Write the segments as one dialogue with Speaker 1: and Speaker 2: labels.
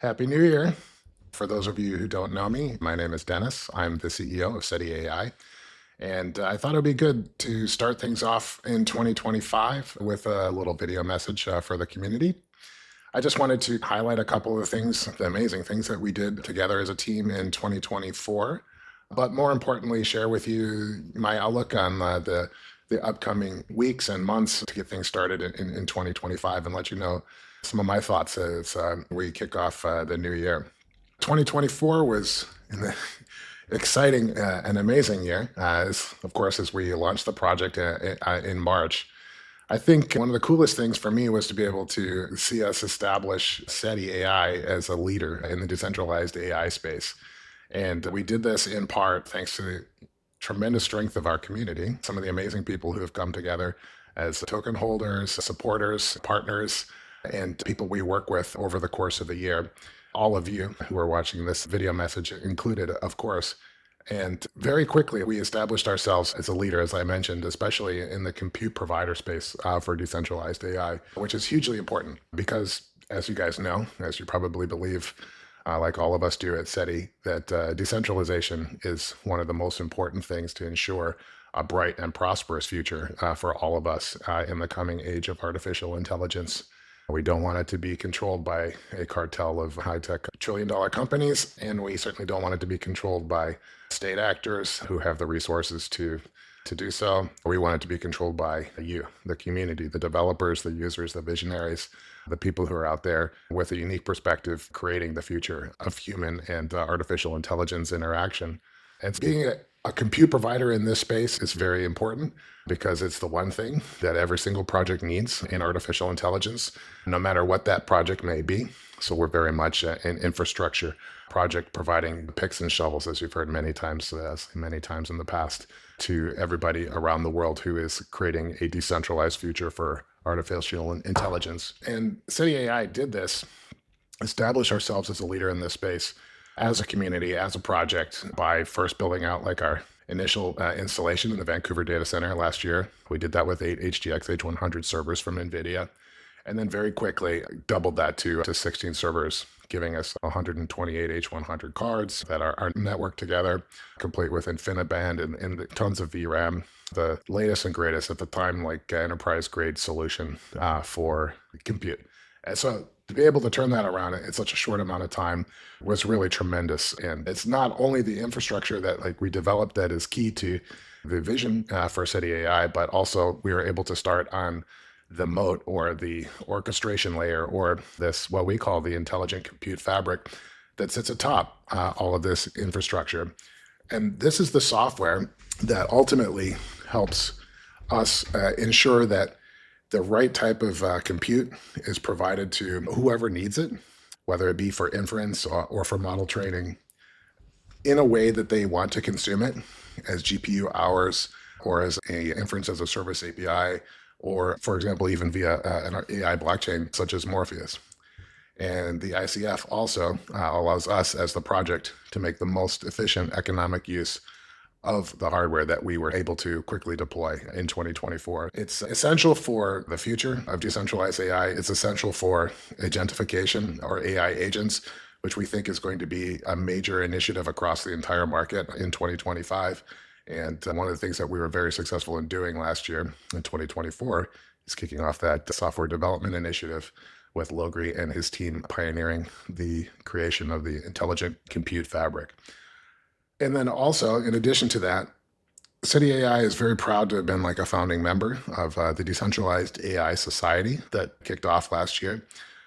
Speaker 1: Happy New Year. For those of you who don't know me, my name is Dennis. I'm the CEO of CETI AI. And I thought it would be good to start things off in 2025 with a little video message for the community. I just wanted to highlight a couple of things, the amazing things that we did together as a team in 2024. But more importantly, share with you my outlook on the upcoming weeks and months to get things started in 2025 and let you know some of my thoughts as we kick off the new year. 2024 was an exciting and amazing year, of course, as we launched the project in March. I think one of the coolest things for me was to be able to see us establish SETI AI as a leader in the decentralized AI space. And we did this in part thanks to the tremendous strength of our community, some of the amazing people who have come together as token holders, supporters, partners, and people we work with over the course of the year. All of you who are watching this video message included, of course. And very quickly, we established ourselves as a leader, as I mentioned, especially in the compute provider space for decentralized AI, which is hugely important because, as you guys know, as you probably believe, like all of us do at SETI, that decentralization is one of the most important things to ensure a bright and prosperous future for all of us in the coming age of artificial intelligence. We don't want it to be controlled by a cartel of high-tech trillion-dollar companies, and we certainly don't want it to be controlled by state actors who have the resources to do so. We want it to be controlled by you, the community, the developers, the users, the visionaries, the people who are out there with a unique perspective creating the future of human and artificial intelligence interaction. And being a compute provider in this space is very important because it's the one thing that every single project needs in artificial intelligence, no matter what that project may be. So we're very much an infrastructure project providing picks and shovels, as you've heard many times in the past, to everybody around the world who is creating a decentralized future for artificial intelligence. And SETI AI did this, establish ourselves as a leader in this space, as a community, as a project, by first building out like our initial installation in the Vancouver data center last year. We did that with 8 HGX H100 servers from NVIDIA, and then very quickly doubled that to 16 servers, giving us 128 H100 cards that are networked together, complete with InfiniBand and tons of VRAM, the latest and greatest at the time, like enterprise-grade solution for compute. And so to be able to turn that around in such a short amount of time was really tremendous. And it's not only the infrastructure that like we developed that is key to the vision for SETI AI, but also we were able to start on the moat or the orchestration layer or this, what we call the intelligent compute fabric that sits atop all of this infrastructure. And this is the software that ultimately helps us ensure that the right type of compute is provided to whoever needs it, whether it be for inference or for model training, in a way that they want to consume it as GPU hours or as a inference as a service API, or for example, even via an AI blockchain such as Morpheus. And the ICF also allows us as the project to make the most efficient economic use of the hardware that we were able to quickly deploy in 2024. It's essential for the future of decentralized AI. It's essential for agentification or AI agents, which we think is going to be a major initiative across the entire market in 2025. And one of the things that we were very successful in doing last year in 2024 is kicking off that software development initiative with Logri and his team pioneering the creation of the intelligent compute fabric. And then also, in addition to that, SETI AI is very proud to have been like a founding member of the Decentralized AI Society that kicked off last year,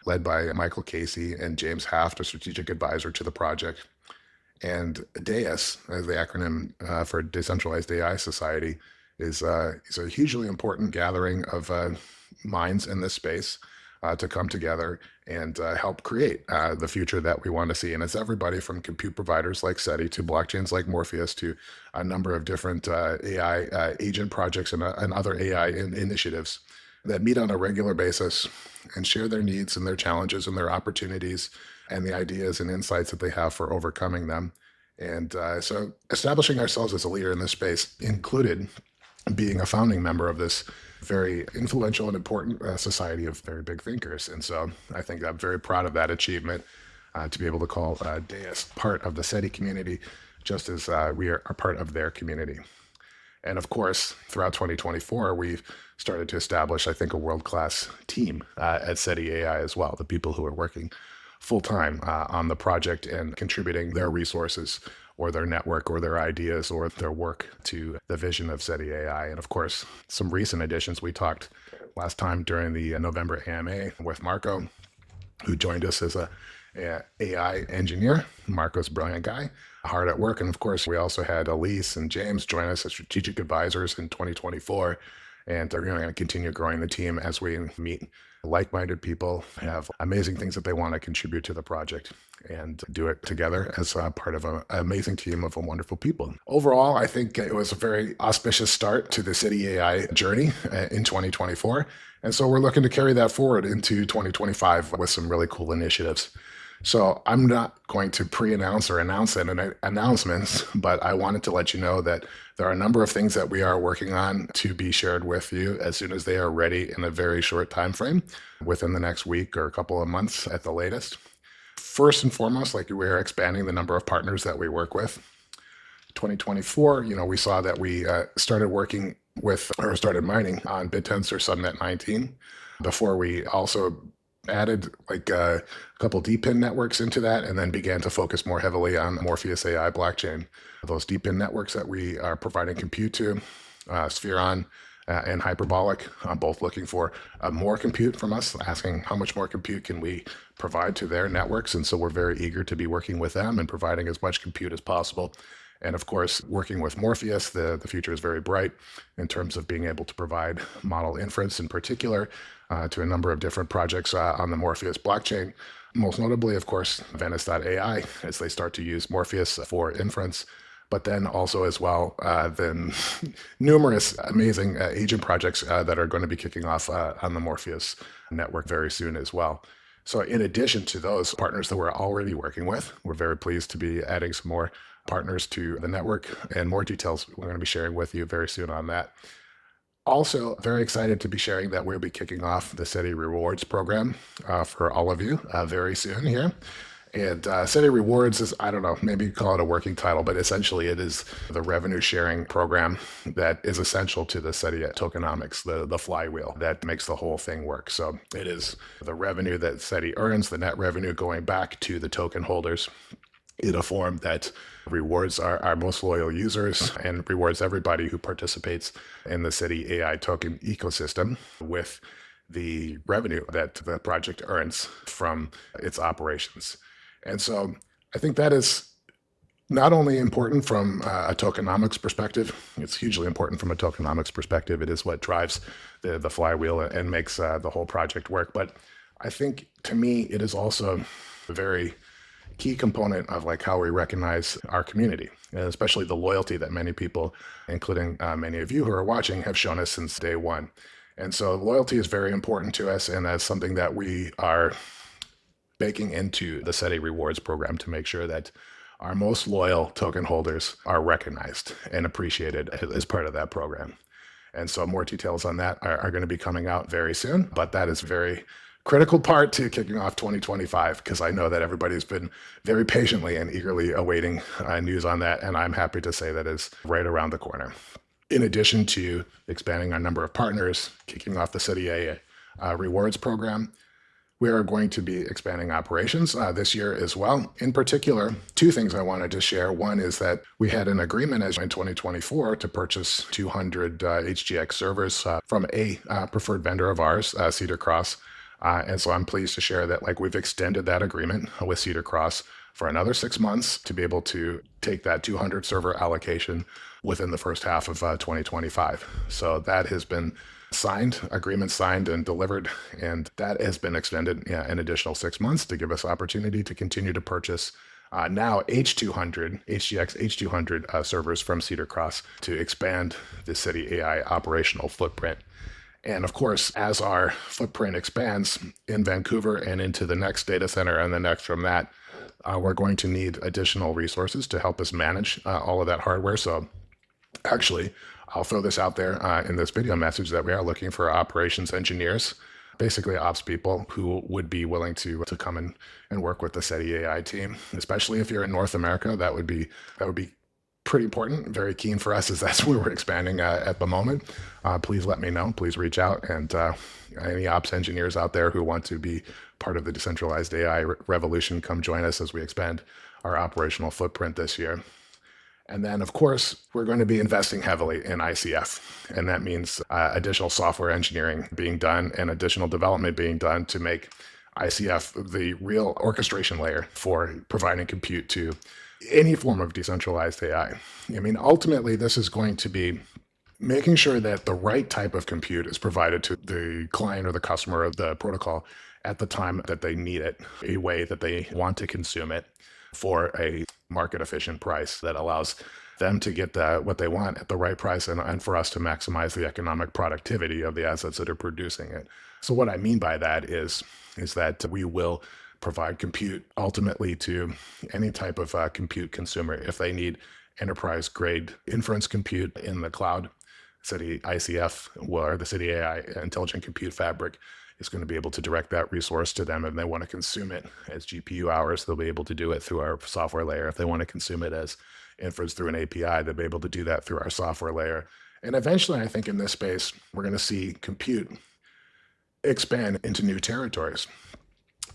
Speaker 1: led by Michael Casey and James Haft, a strategic advisor to the project. And DAIS, as the acronym for Decentralized AI Society, is a hugely important gathering of minds in this space to come together and help create the future that we want to see. And it's everybody from compute providers like SETI to blockchains like Morpheus to a number of different AI agent projects and other AI initiatives that meet on a regular basis and share their needs and their challenges and their opportunities and the ideas and insights that they have for overcoming them. And so establishing ourselves as a leader in this space included being a founding member of this very influential and important society of very big thinkers. And so I think I'm very proud of that achievement. to be able to call DAIS part of the CETI community, just as we are part of their community. And of course, throughout 2024, we've started to establish, I think, a world-class team at CETI AI as well, the people who are working full-time on the project and contributing their resources or their network or their ideas or their work to the vision of CETI AI. And of course, some recent additions. We talked last time during the November AMA with Marco, who joined us as a AI engineer. Marco's a brilliant guy, hard at work. And of course, we also had Elise and James join us as strategic advisors in 2024. And they're going to continue growing the team as we meet like-minded people, have amazing things that they want to contribute to the project, and do it together as a part of an amazing team of wonderful people. Overall, I think it was a very auspicious start to the CETI AI journey in 2024. And so we're looking to carry that forward into 2025 with some really cool initiatives. So I'm not going to pre-announce or announce any announcements, but I wanted to let you know that there are a number of things that we are working on to be shared with you as soon as they are ready in a very short time frame, within the next week or a couple of months at the latest. First and foremost, like, we're expanding the number of partners that we work with. 2024, we saw that we started working with, or started mining on BitTensor Subnet 19 before we also added like a couple DPIN networks into that, and then began to focus more heavily on Morpheus AI blockchain. Those DPIN networks that we are providing compute to, Spheron and Hyperbolic, both looking for more compute from us, asking how much more compute can we provide to their networks. And so we're very eager to be working with them and providing as much compute as possible. And of course, working with Morpheus, the future is very bright in terms of being able to provide model inference in particular to a number of different projects on the Morpheus blockchain. Most notably, of course, Venice.ai, as they start to use Morpheus for inference, but then also as well, then numerous amazing agent projects that are going to be kicking off on the Morpheus network very soon as well. So in addition to those partners that we're already working with, we're very pleased to be adding some more partners to the network, and more details we're going to be sharing with you very soon on that. Also, very excited to be sharing that we'll be kicking off the CETI Rewards program for all of you very soon here. And CETI Rewards is, I don't know, maybe call it a working title, but essentially it is the revenue sharing program that is essential to the CETI tokenomics, the flywheel that makes the whole thing work. So it is the revenue that CETI earns, the net revenue going back to the token holders in a form that rewards our most loyal users and rewards everybody who participates in the CETI AI token ecosystem with the revenue that the project earns from its operations. And so I think that is not only important from a tokenomics perspective, it's hugely important from a tokenomics perspective. It is what drives the flywheel and makes the whole project work. But I think, to me, it is also a very key component of like how we recognize our community, and especially the loyalty that many people, including many of you who are watching, have shown us since day one. And so loyalty is very important to us, and that's something that we are baking into the CETI Rewards program to make sure that our most loyal token holders are recognized and appreciated as part of that program. And so more details on that are going to be coming out very soon, but that is very critical part to kicking off 2025, because I know that everybody's been very patiently and eagerly awaiting news on that, and I'm happy to say that is right around the corner. In addition to expanding our number of partners, kicking off the CETI AI Rewards program, we are going to be expanding operations this year as well. In particular, two things I wanted to share. One is that we had an agreement in 2024 to purchase 200 HGX servers from a preferred vendor of ours, Cedar Cross. And so I'm pleased to share that we've extended that agreement with Cedar Cross for another 6 months to be able to take that 200 server allocation within the first half of 2025. So that has been signed, agreement signed and delivered, and that has been extended an additional 6 months to give us opportunity to continue to purchase now HGX H200 servers from Cedar Cross to expand the CETI AI operational footprint. And of course, as our footprint expands in Vancouver and into the next data center and the next from that, we're going to need additional resources to help us manage all of that hardware. So actually, I'll throw this out there in this video message that we are looking for operations engineers basically ops people who would be willing to come and work with the CETI AI team, especially if you're in North America. That would be pretty important, very keen for us as that's where we're expanding at the moment. Please let me know. Please reach out. And any ops engineers out there who want to be part of the decentralized AI revolution, come join us as we expand our operational footprint this year. And then, of course, we're going to be investing heavily in ICF. And that means additional software engineering being done and additional development being done to make ICF the real orchestration layer for providing compute to any form of decentralized AI. I mean, ultimately, this is going to be making sure that the right type of compute is provided to the client or the customer of the protocol at the time that they need it, a way that they want to consume it for a market efficient price that allows them to get what they want at the right price and for us to maximize the economic productivity of the assets that are producing it. So what I mean by that is that we will provide compute ultimately to any type of compute consumer. If they need enterprise grade inference compute in the cloud, CETI ICF or the CETI AI Intelligent Compute Fabric is going to be able to direct that resource to them. If they want to consume it as GPU hours, they'll be able to do it through our software layer. If they want to consume it as inference through an API, they'll be able to do that through our software layer. And eventually, I think in this space, we're going to see compute expand into new territories.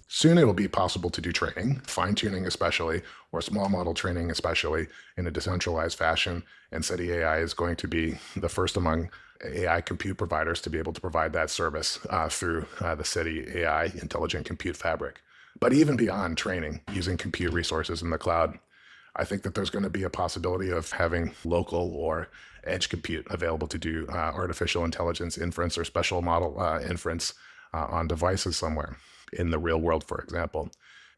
Speaker 1: Soon it will be possible to do training, fine-tuning especially, or small model training especially, in a decentralized fashion. And CETI AI is going to be the first among AI compute providers to be able to provide that service through the CETI AI Intelligent Compute Fabric. But even beyond training, using compute resources in the cloud, I think that there's going to be a possibility of having local or edge compute available to do artificial intelligence inference or special model inference on devices somewhere in the real world, for example.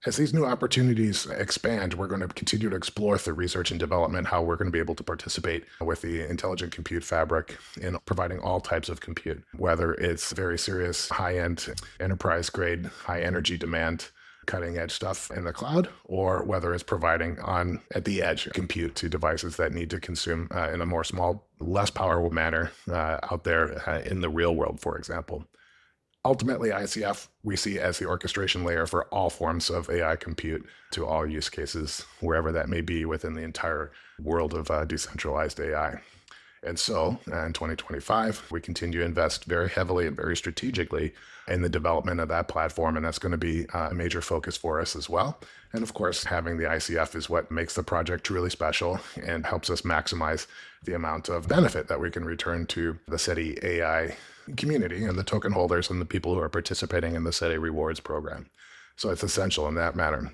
Speaker 1: As these new opportunities expand, we're going to continue to explore through research and development how we're going to be able to participate with the Intelligent Compute Fabric in providing all types of compute, whether it's very serious, high-end, enterprise-grade, high-energy demand, cutting-edge stuff in the cloud, or whether it's providing on at the edge compute to devices that need to consume in a more small, less powerful manner out there in the real world, for example. Ultimately, ICF we see as the orchestration layer for all forms of AI compute to all use cases, wherever that may be within the entire world of decentralized AI. And so in 2025, we continue to invest very heavily and very strategically in the development of that platform. And that's going to be a major focus for us as well. And of course, having the ICF is what makes the project truly special and helps us maximize the amount of benefit that we can return to the CETI AI community and the token holders and the people who are participating in the CETI Rewards program. So it's essential in that manner.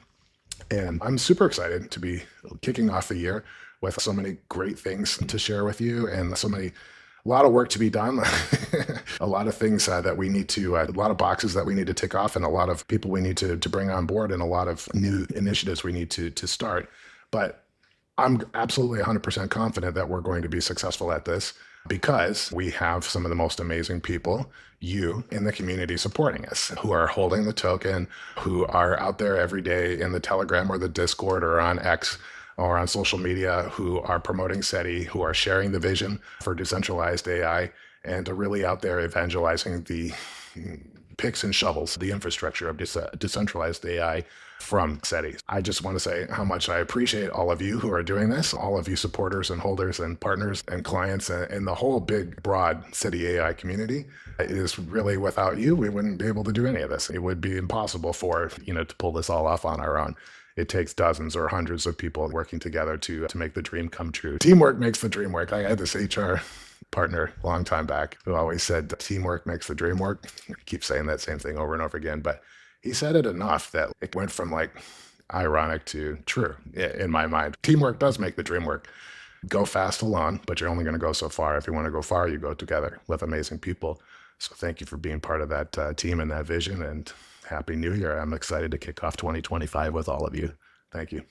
Speaker 1: And I'm super excited to be kicking off the year with so many great things to share with you and a lot of work to be done, a lot of things that we need to, a lot of boxes that we need to tick off and a lot of people we need to bring on board and a lot of new initiatives we need to start. But I'm absolutely 100% confident that we're going to be successful at this because we have some of the most amazing people, you in the community supporting us, who are holding the token, who are out there every day in the Telegram or the Discord or on X or on social media, who are promoting CETI, who are sharing the vision for decentralized AI, and are really out there evangelizing the picks and shovels, the infrastructure of decentralized AI from CETI. I just want to say how much I appreciate all of you who are doing this, all of you supporters and holders and partners and clients and the whole big, broad CETI AI community. It is really without you, we wouldn't be able to do any of this. It would be impossible to pull this all off on our own. It takes dozens or hundreds of people working together to make the dream come true. Teamwork makes the dream work. I had this HR partner a long time back who always said teamwork makes the dream work. I keep saying that same thing over and over again, but he said it enough that it went from ironic to true in my mind. Teamwork does make the dream work. Go fast alone, but you're only going to go so far. If you want to go far, you go together with amazing people. So thank you for being part of that team and that vision, and Happy New Year. I'm excited to kick off 2025 with all of you. Thank you.